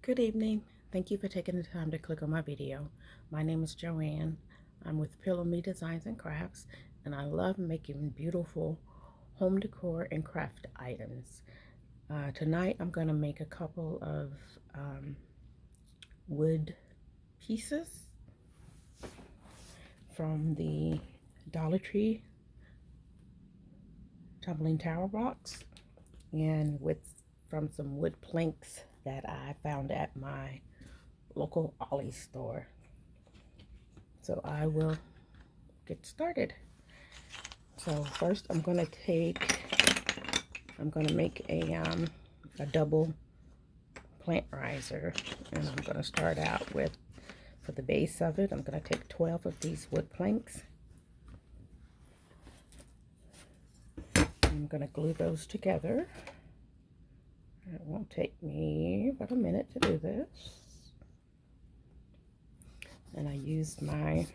Good evening. Thank you for taking the time to click on my video. My name is Joanne. I'm with Pillow Me Designs and Crafts, and I love making beautiful home decor and craft items. Tonight I'm going to make a couple of wood pieces from the Dollar Tree Tumbling Tower box, and from some wood planks that I found at my local Ollie store. So I will get started. So first I'm going to make a double plant riser, and I'm going to start out with, for the base of it, I'm going to take 12 of these wood planks. I'm going to glue those together. It won't take me but a minute to do this. And I used my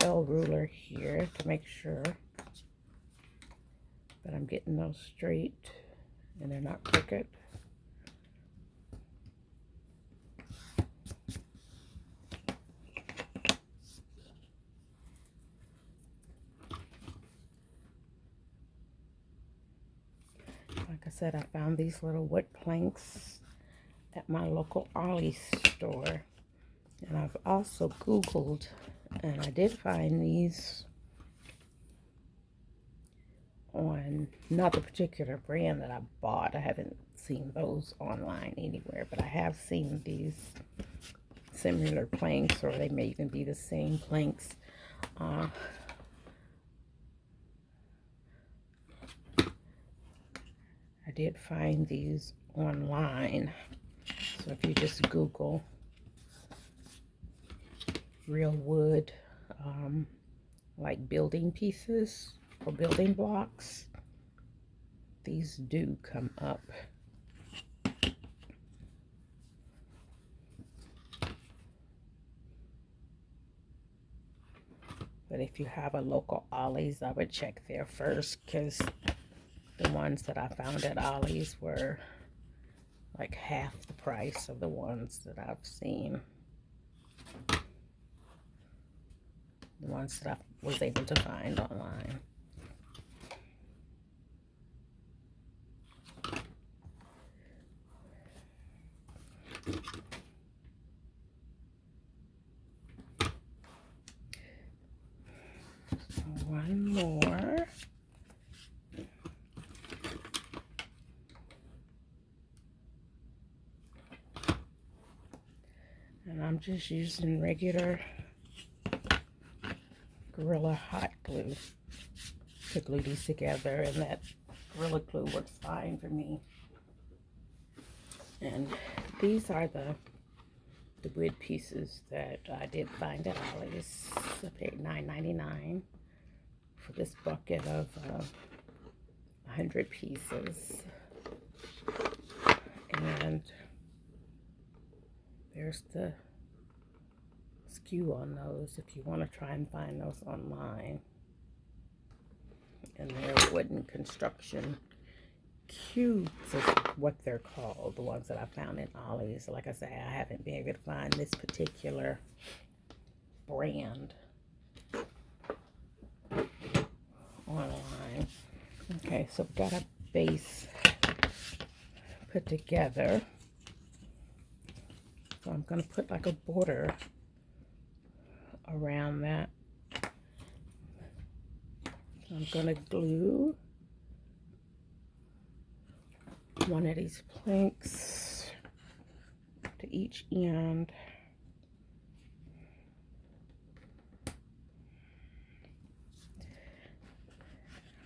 L ruler here to make sure that I'm getting those straight and they're not crooked. Like I said, I found these little wood planks at my local Ollie store. And I've also Googled, and I did find these on not the particular brand that I bought. I haven't seen those online anywhere, but I have seen these similar planks, or they may even be the same planks. I did find these online. So if you just Google real wood, like building pieces or building blocks, these do come up. But if you have a local Ollie's, I would check there first, because the ones that I found at Ollie's were like half the price of the ones that I've seen. The ones that I was able to find online. So one more. And I'm just using regular Gorilla hot glue to glue these together, and that Gorilla glue works fine for me. And these are the wood pieces that I did find at Ollie's. I paid $9.99 for this bucket of 100 pieces. And there's the SKU on those if you want to try and find those online. And they're wooden construction cubes is what they're called, the ones that I found in Ollie's. Like I say, I haven't been able to find this particular brand online. Okay, so we've got a base put together. So I'm going to put like a border around that. I'm going to glue one of these planks to each end.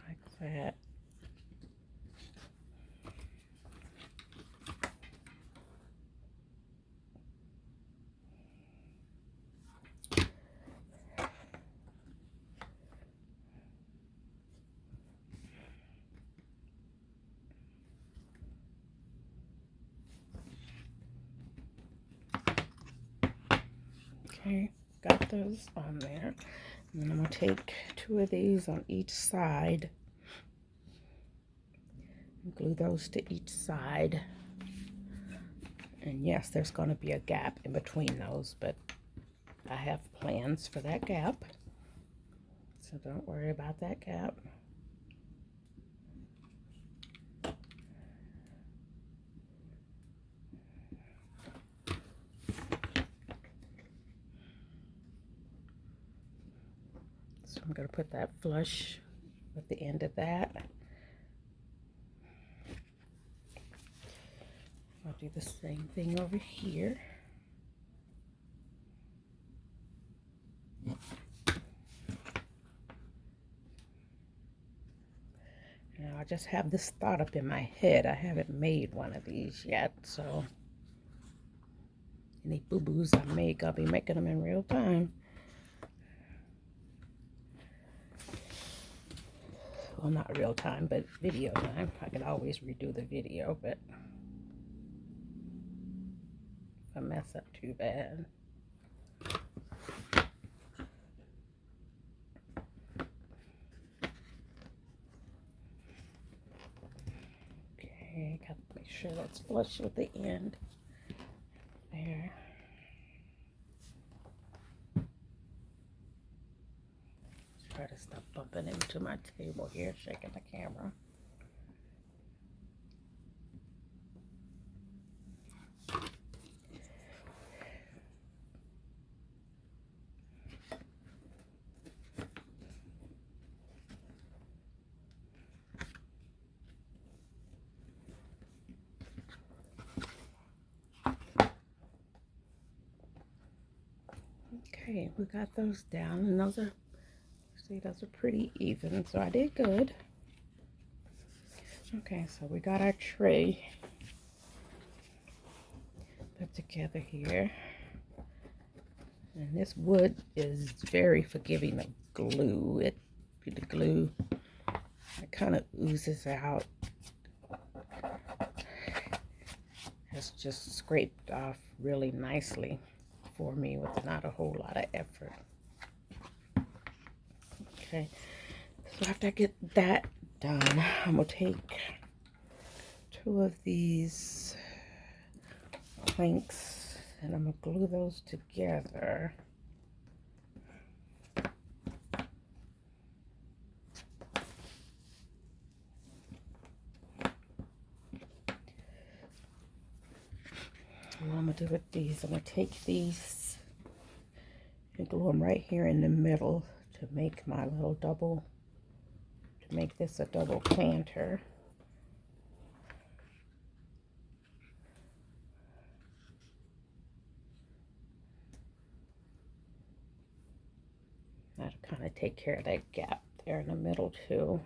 Like that. Okay, got those on there. And I'm going to take 2 of these on each side and glue those to each side. And yes, there's going to be a gap in between those, but I have plans for that gap. So don't worry about that gap. So I'm going to put that flush at the end of that. I'll do the same thing over here. Now I just have this thought up in my head. I haven't made one of these yet, so any boo-boos I make, I'll be making them in real time. Well, not real time, but video time. I can always redo the video, but if I mess up too bad. Okay, got to make sure that's flush with the end. There. Try to stop bumping into my table here, shaking the camera. Okay, we got those down, and those are, see, those are pretty even, so I did good. Okay, so we got our tray put together here. And this wood is very forgiving of glue. The glue, it kind of oozes out. It's just scraped off really nicely for me with not a whole lot of effort. Okay, so after I get that done, I'm gonna take 2 of these planks and I'm gonna glue those together. What I'm gonna do with these, I'm gonna take these and glue them right here in the middle to make my little double, to make this a double planter. That'll kind of take care of that gap there in the middle too.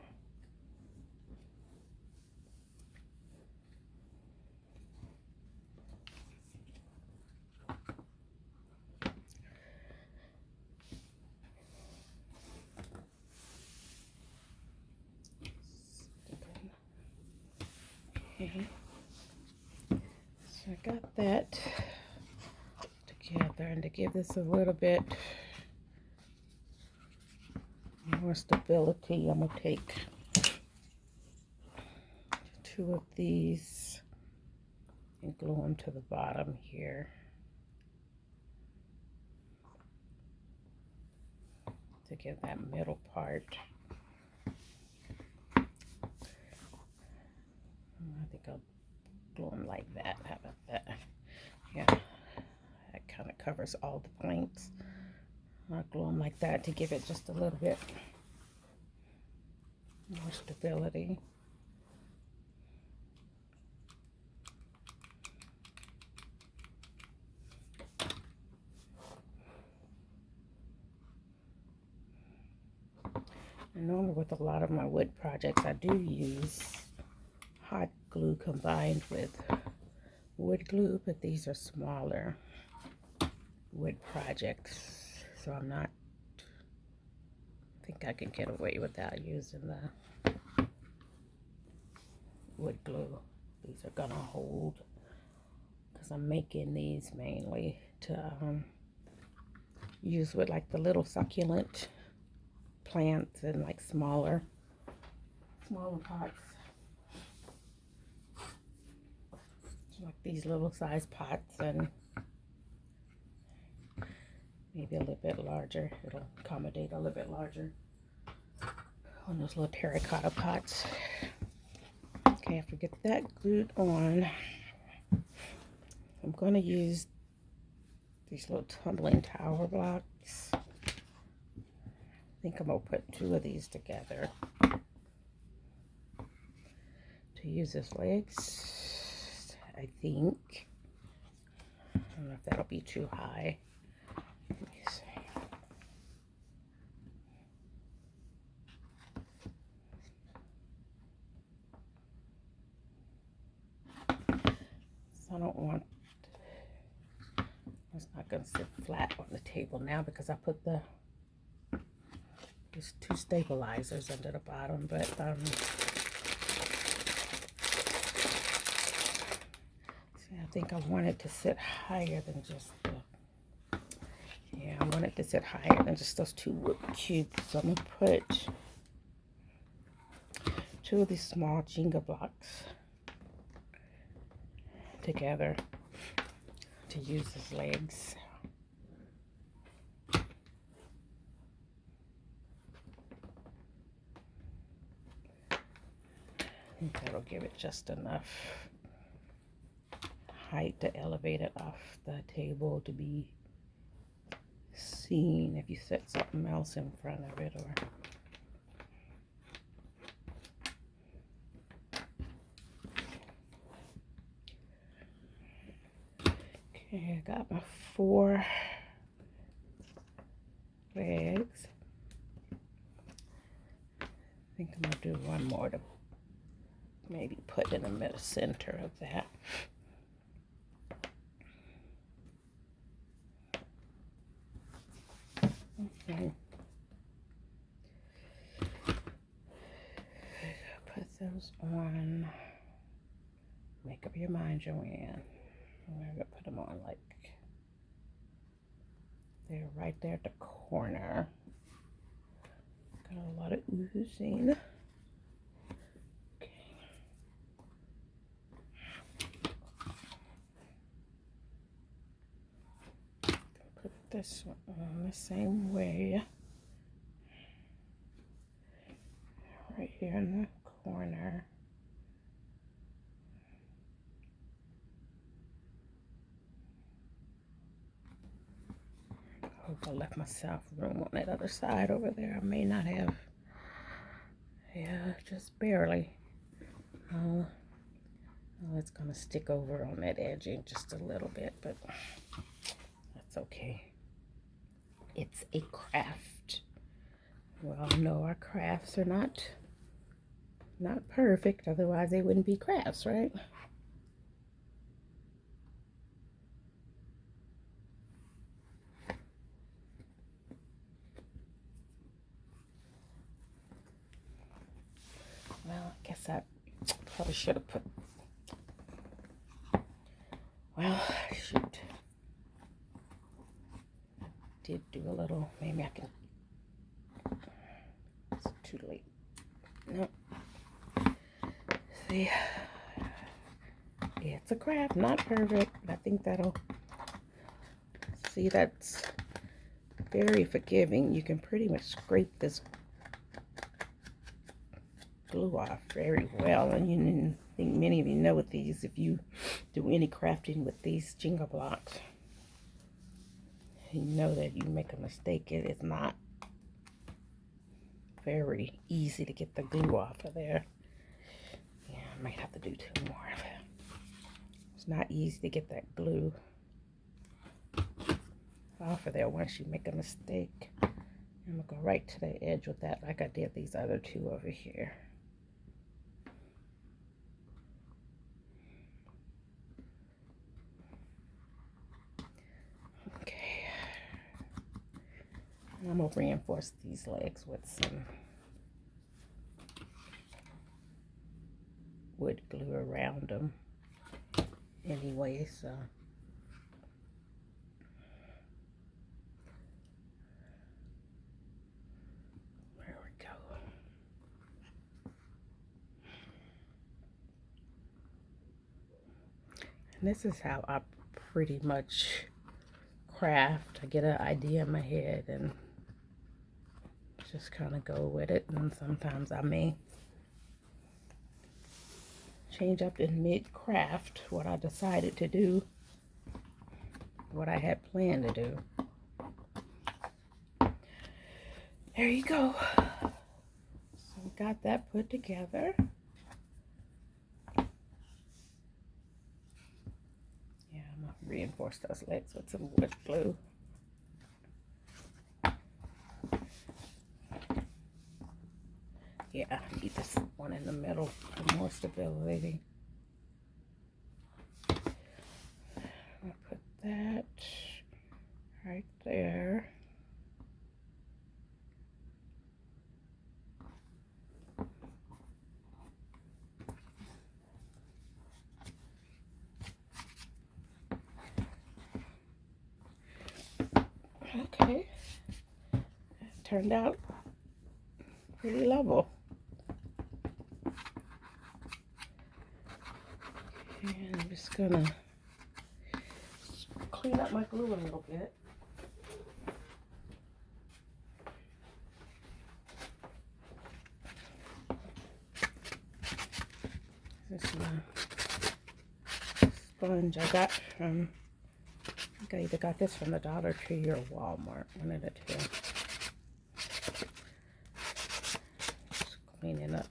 Okay. So I got that together, and to give this a little bit more stability, I'm gonna take 2 of these and glue them to the bottom here to get that middle part. I think I'll glue them like that. How about that? Yeah, that kind of covers all the planks. I'll glue them like that to give it just a little bit more stability. And normally with a lot of my wood projects, I do use hot glue combined with wood glue, but these are smaller wood projects, so I think I can get away without using the wood glue. These are gonna hold because I'm making these mainly to use with like the little succulent plants and like smaller pots. like these little size pots, and maybe a little bit larger. It'll accommodate a little bit larger on those little terracotta pots. Okay, after get that glued on, I'm going to use these little tumbling tower blocks. I think I'm going to put 2 of these together to use as legs, I think. I don't know if that'll be too high. Let me see. So I don't want, it's not going to sit flat on the table now because I put there's 2 stabilizers under the bottom, but see, I think I want it to sit higher than just I want it to sit higher than just those 2 wood cubes. So I'm going to put 2 of these small Jenga blocks together to use as legs. I think that'll give it just enough height to elevate it off the table to be seen if you set something else in front of it. Or okay, I got my 4 legs. I think I'm gonna do one more to maybe put in the middle center of that. Okay. Put those on. Make up your mind, Joanne. I'm gonna put them on like they're right there at the corner. Got a lot of oozing. Okay. Put this one on the same way. Right here in the corner. I hope I left myself room on that other side over there. I may not have. Yeah, just barely. Oh, it's gonna stick over on that edging just a little bit, but that's okay. It's a craft. Well, no, our crafts are not perfect, otherwise they wouldn't be crafts, right? Well, I guess I probably should have put, well, shoot. Did do a little, maybe I can, it's too late. Nope. See, it's a craft, not perfect, but I think that'll, see, that's very forgiving. You can pretty much scrape this glue off very well, and you think many of you know with these, if you do any crafting with these Jenga blocks, you know that you make a mistake, it is not very easy to get the glue off of there. Yeah, I might have to do 2 more of it. It's not easy to get that glue off of there once you make a mistake. I'm gonna go right to the edge with that like I did these other 2 over here. Okay. And I'm gonna reinforce these legs with some wood glue around them anyway, so there we go. this is how I pretty much craft. I get an idea in my head and just kind of go with it. And sometimes I may change up in mid-craft what I decided to do, what I had planned to do. There you go. So we got that put together. Yeah, I'm gonna reinforce those legs with some wood glue. Yeah, I need this one in the middle for more stability. I'll put that right there. Okay, turned out pretty level. And I'm just gonna clean up my glue a little bit. This is my sponge I got from, I think I either got this from the Dollar Tree or Walmart, one of the two. Just cleaning up.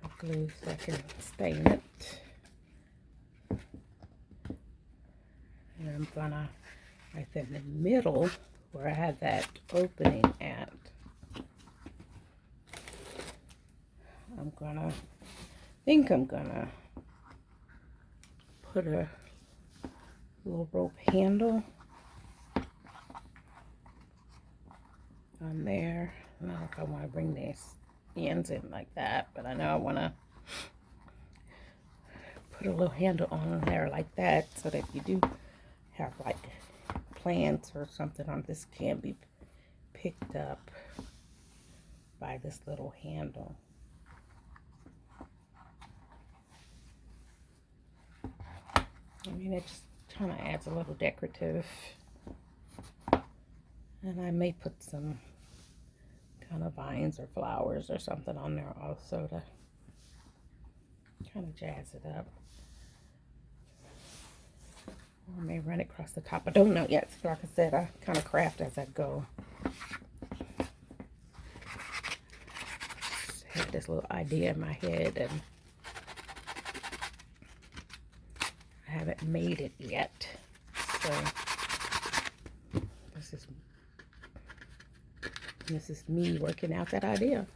My glue so I can stain it. And I'm gonna, right there in the middle where I have that opening at, I'm gonna put a little rope handle on there. I don't know if I want to bring these ends in like that, but I know I want to put a little handle on there like that so that if you do have like plants or something on this, can be picked up by this little handle. I mean, it just kind of adds a little decorative. And I may put some kind of vines or flowers or something on there also to kind of jazz it up. Or I may run it across the top. I don't know yet. So like I said, I kind of craft as I go. Just have this little idea in my head and I haven't made it yet. So this is me working out that idea.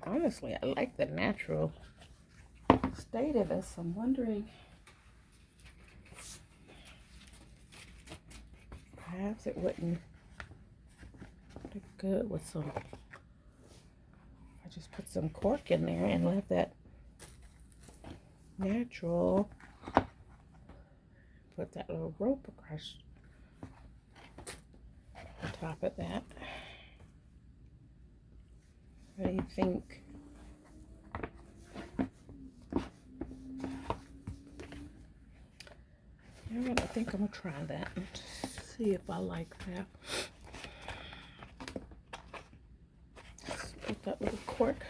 Honestly, I like the natural state of this. I'm wondering, perhaps it wouldn't look good with some, I just put some cork in there and left that natural, put that little rope across the top of that. What do you think? You know what? I think I'm gonna try that and see if I like that. Just put that little cork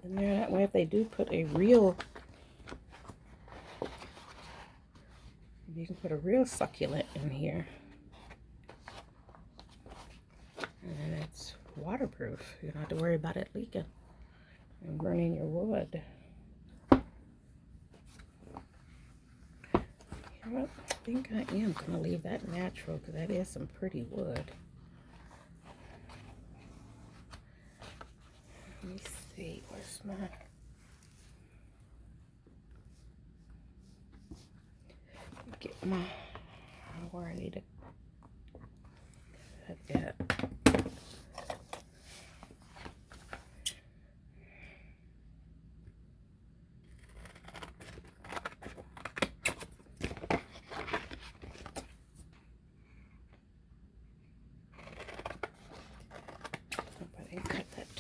in there. That way, if they do put a real, you can put a real succulent in here, and it's waterproof. You don't have to worry about it leaking and burning your wood. You know what? I think I am going to leave that natural because that is some pretty wood. Let me see, where's my, get my, where I need to cut that.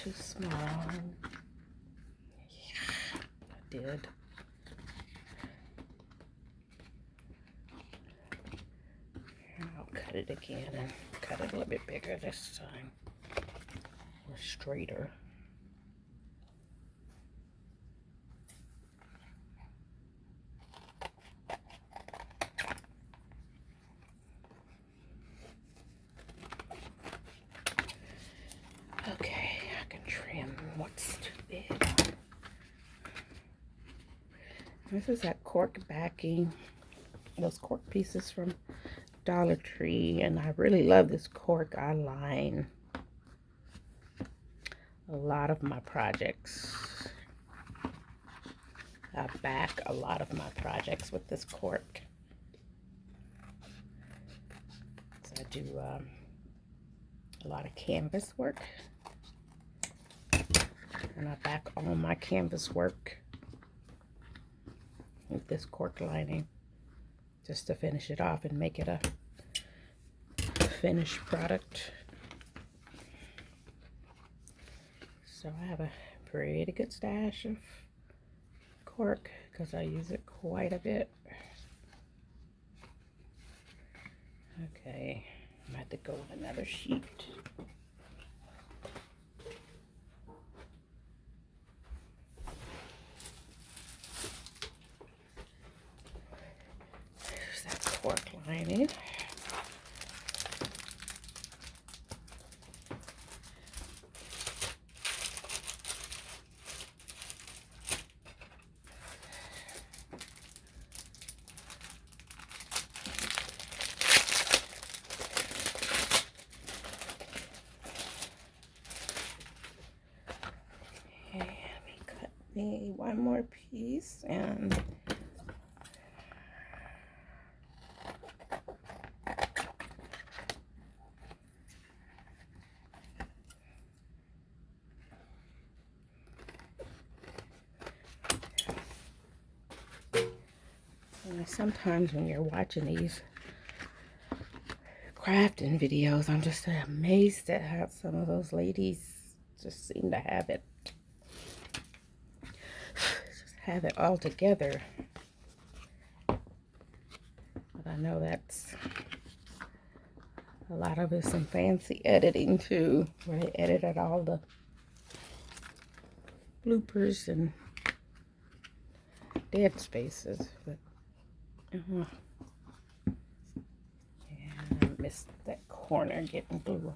too small. Yeah, I did. I'll cut it again and cut it a little bit bigger this time, or straighter. Okay, I can trim what's too big. This is that cork backing, those cork pieces from Dollar Tree, and I really love this cork. I line a lot of my projects. I back a lot of my projects with this cork. So I do a lot of canvas work, and I back all my canvas work with this cork lining just to finish it off and make it a finished product. So I have a pretty good stash of cork because I use it quite a bit. Okay, I'm gonna have to go with another sheet. There's that cork lining. One more piece, and sometimes when you're watching these crafting videos, I'm just amazed at how some of those ladies just seem to have it all together. But I know that's a lot of it's some fancy editing too, where they edited all the bloopers and dead spaces. But yeah, I missed that corner getting glue.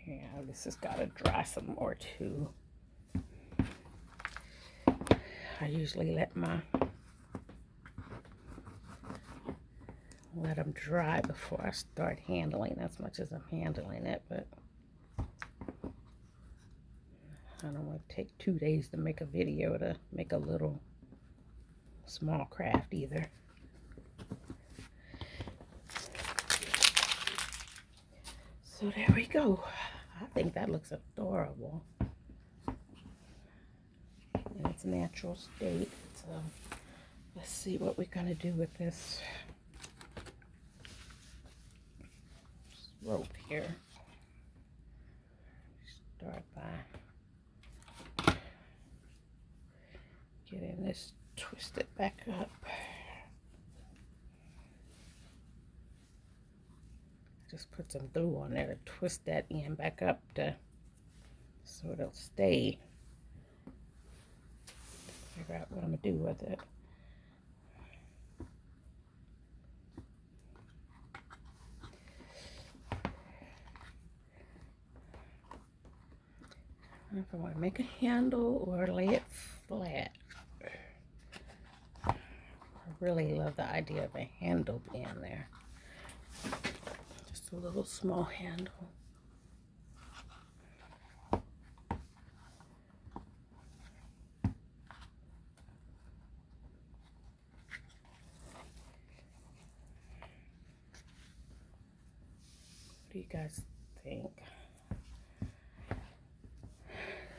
Yeah, this has got to dry some more too. I usually let them dry before I start handling as much as I'm handling it, but I don't want to take 2 days to make a video to make a little small craft either. So there we go. I think that looks adorable in its natural state. So let's see what we're going to do with this rope here. Start by getting this twisted back up. Just put some glue on there to twist that end back up so it'll stay. Figure out what I'm gonna do with it. If I want to make a handle or lay it flat. I really love the idea of a handle being there. Just a little small handle. What do you guys think?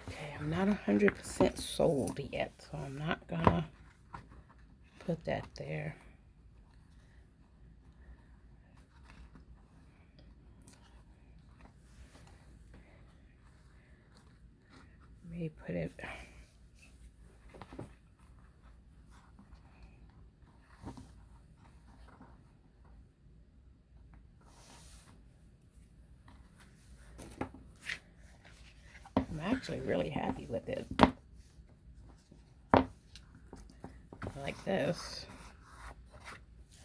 Okay, I'm not 100% sold yet, so I'm not gonna put that there. may put it I'm actually really happy with it. Like this.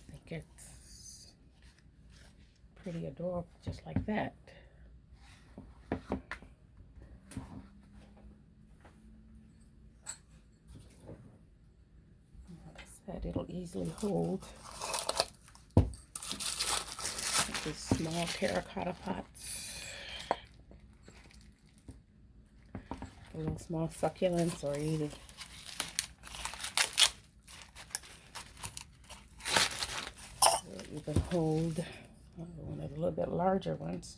I think it's pretty adorable just like that. Like I said, it'll easily hold these small terracotta pots. Little small succulents, or either you can hold one of the little bit larger ones.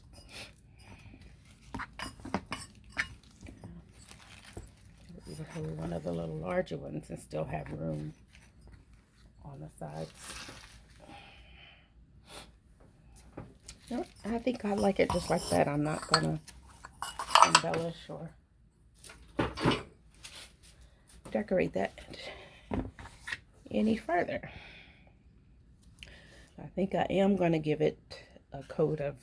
You can hold one of the little larger ones and still have room on the sides. No, I think I like it just like that. I'm not gonna embellish or decorate that any further. I think I am going to give it a coat of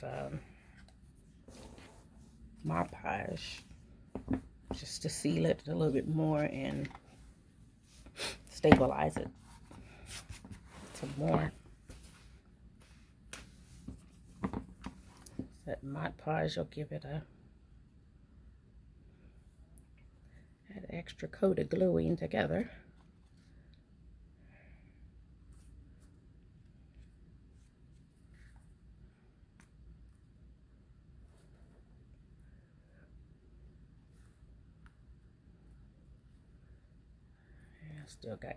Mod Podge just to seal it a little bit more and stabilize it some more. That Mod Podge will give it an extra coat of gluing together. Still got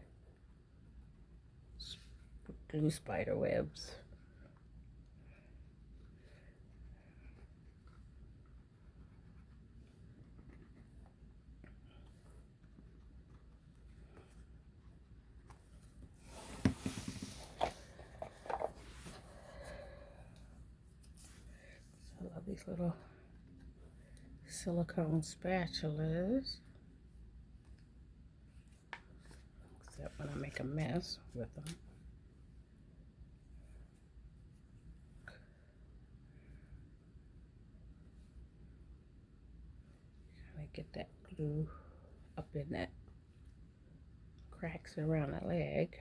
glue spider webs. I love these little silicone spatulas. Except when I make a mess with them. I get that glue up in that cracks around the leg.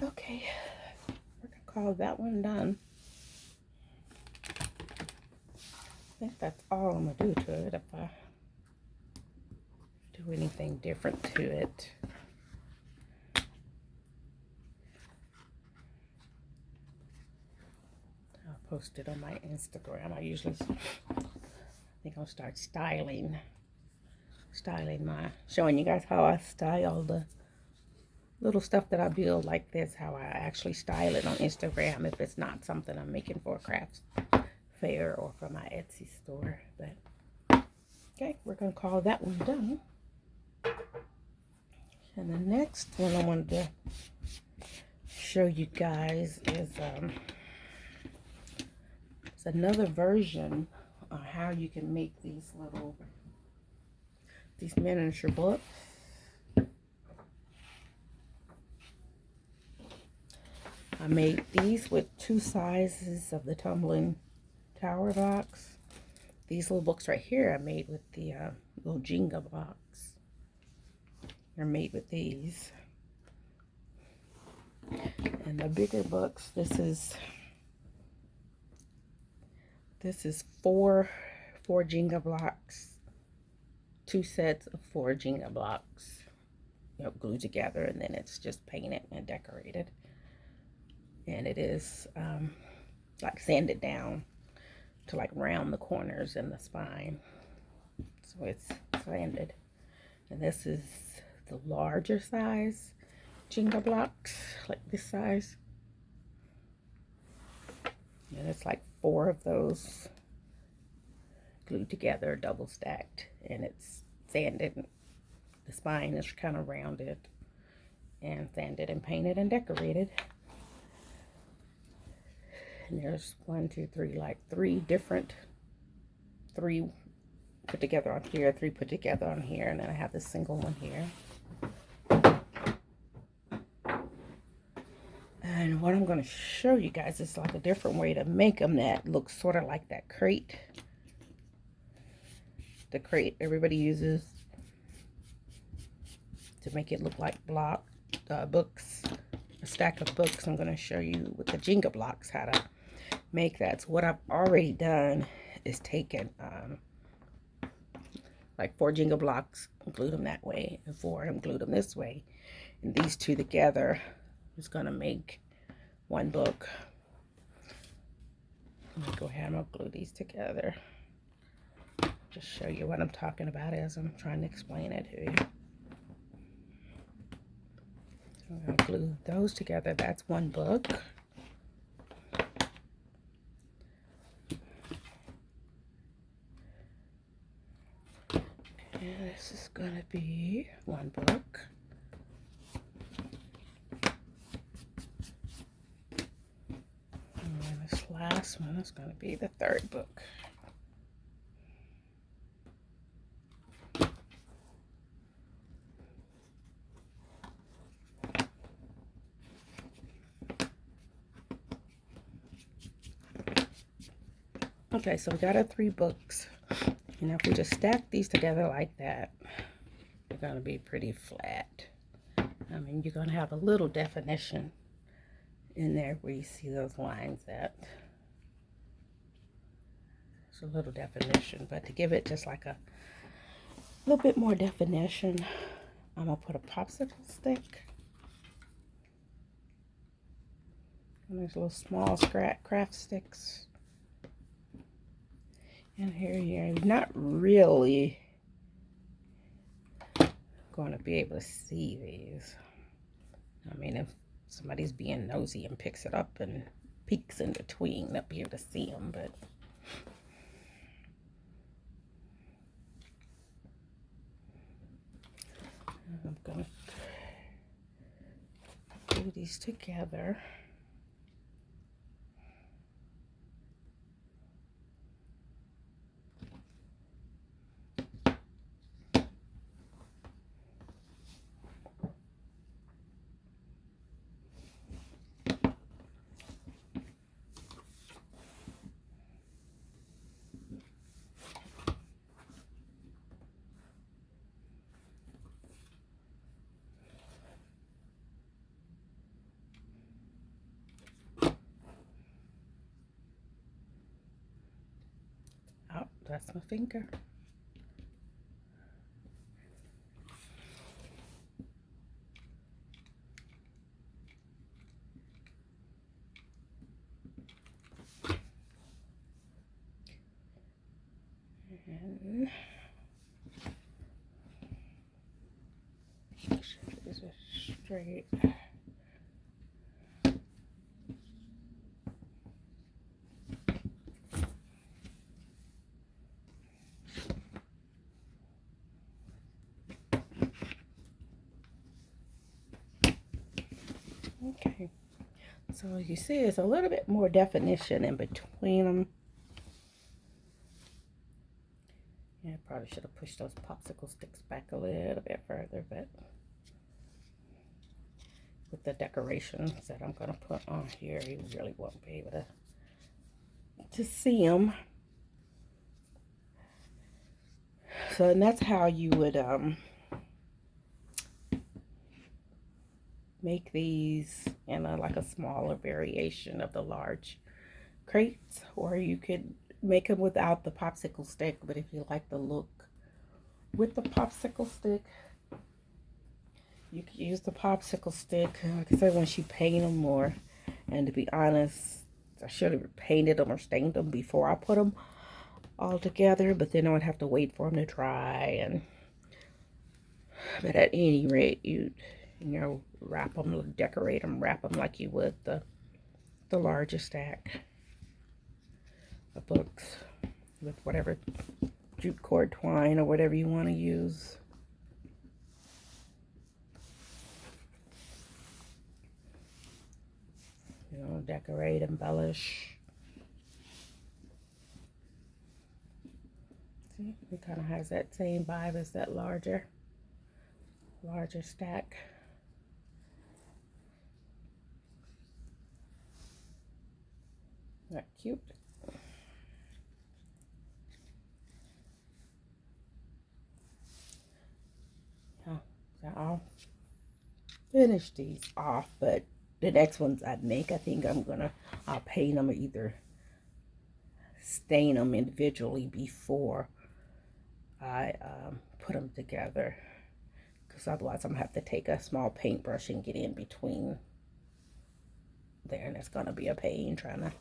Okay, we're gonna call that one done. I think that's all I'm gonna do to it. If I do anything different to it, I'll post it on my Instagram. I think I'll start styling my, showing you guys how I style the little stuff that I build like this, how I actually style it on Instagram if it's not something I'm making for a crafts fair or for my Etsy store. But okay, we're gonna call that one done. And the next one I wanted to show you guys is it's another version of how you can make these miniature books. I made these with 2 sizes of the Tumbling Tower blocks. These little books right here I made with the little Jenga blocks. They're made with these. And the bigger books, this is 4 Jenga blocks, 2 sets of 4 Jenga blocks, glued together, and then it's just painted and decorated. And it is like sanded down to like round the corners and the spine. So it's sanded. And this is the larger size Jenga blocks, like this size. And it's like 4 of those glued together, double stacked, and it's sanded The spine is kind of rounded and sanded and painted and decorated. And there's 1, 2, 3, like three put together on here, 3 put together on here, and then I have this single one here. And what I'm going to show you guys is like a different way to make them that looks sort of like that crate. The crate everybody uses to make it look like books, a stack of books. I'm going to show you with the Jenga blocks how to make that. So what I've already done is taken like 4 Jenga blocks, glued them that way, and 4 of them glued them this way. And these two together is going to make one book. Let me go ahead and I'll glue these together. Just show you what I'm talking about as I'm trying to explain it to you. So I'm going to glue those together. That's one book. And this is going to be one book. And this last one is going to be the 3rd book. Okay, so we got our 3 books. And if we just stack these together like that, they're going to be pretty flat. I mean, you're going to have a little definition in there where you see those lines at. It's a little definition, but to give it just like a little bit more definition, I'm going to put a popsicle stick. And there's little small craft sticks. And here you're not really going to be able to see these. I mean, if somebody's being nosy and picks it up and peeks in between, they'll be able to see them, but I'm going to glue these together. Oh, that's my finger. And make sure these are straight. Okay, so you see there's a little bit more definition in between them. Yeah, I probably should have pushed those popsicle sticks back a little bit further, but with the decorations that I'm going to put on here, you really won't be able to see them. So, and that's how you would make these in like a smaller variation of the large crates, or you could make them without the popsicle stick. But if you like the look with the popsicle stick, you can use the popsicle stick. Like I said, once you paint them more, and to be honest, I should have painted them or stained them before I put them all together, but then I would have to wait for them to dry. But at any rate, you know, wrap them, decorate them, wrap them like you would the larger stack of books with whatever jute cord twine or whatever you want to use. you know, decorate, embellish. See, it kind of has that same vibe as that larger stack. Not cute. Yeah, so I'll finish these off, but the next ones I make, I think I'll paint them or either stain them individually before I put them together, because otherwise I'm gonna have to take a small paintbrush and get in between there, and it's gonna be a pain trying to,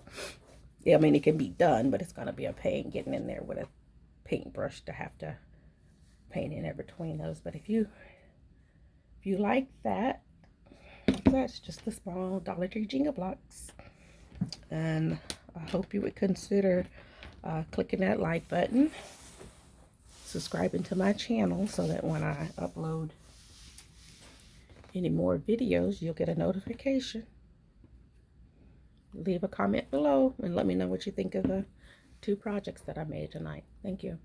yeah, I mean it can be done, but it's gonna be a pain getting in there with a paintbrush to have to paint in there between those. But if you like that, that's just the small Dollar Tree Jenga blocks, and I hope you would consider clicking that like button, subscribing to my channel so that when I upload any more videos, you'll get a notification. Leave a comment below and let me know what you think of the 2 projects that I made tonight. Thank you.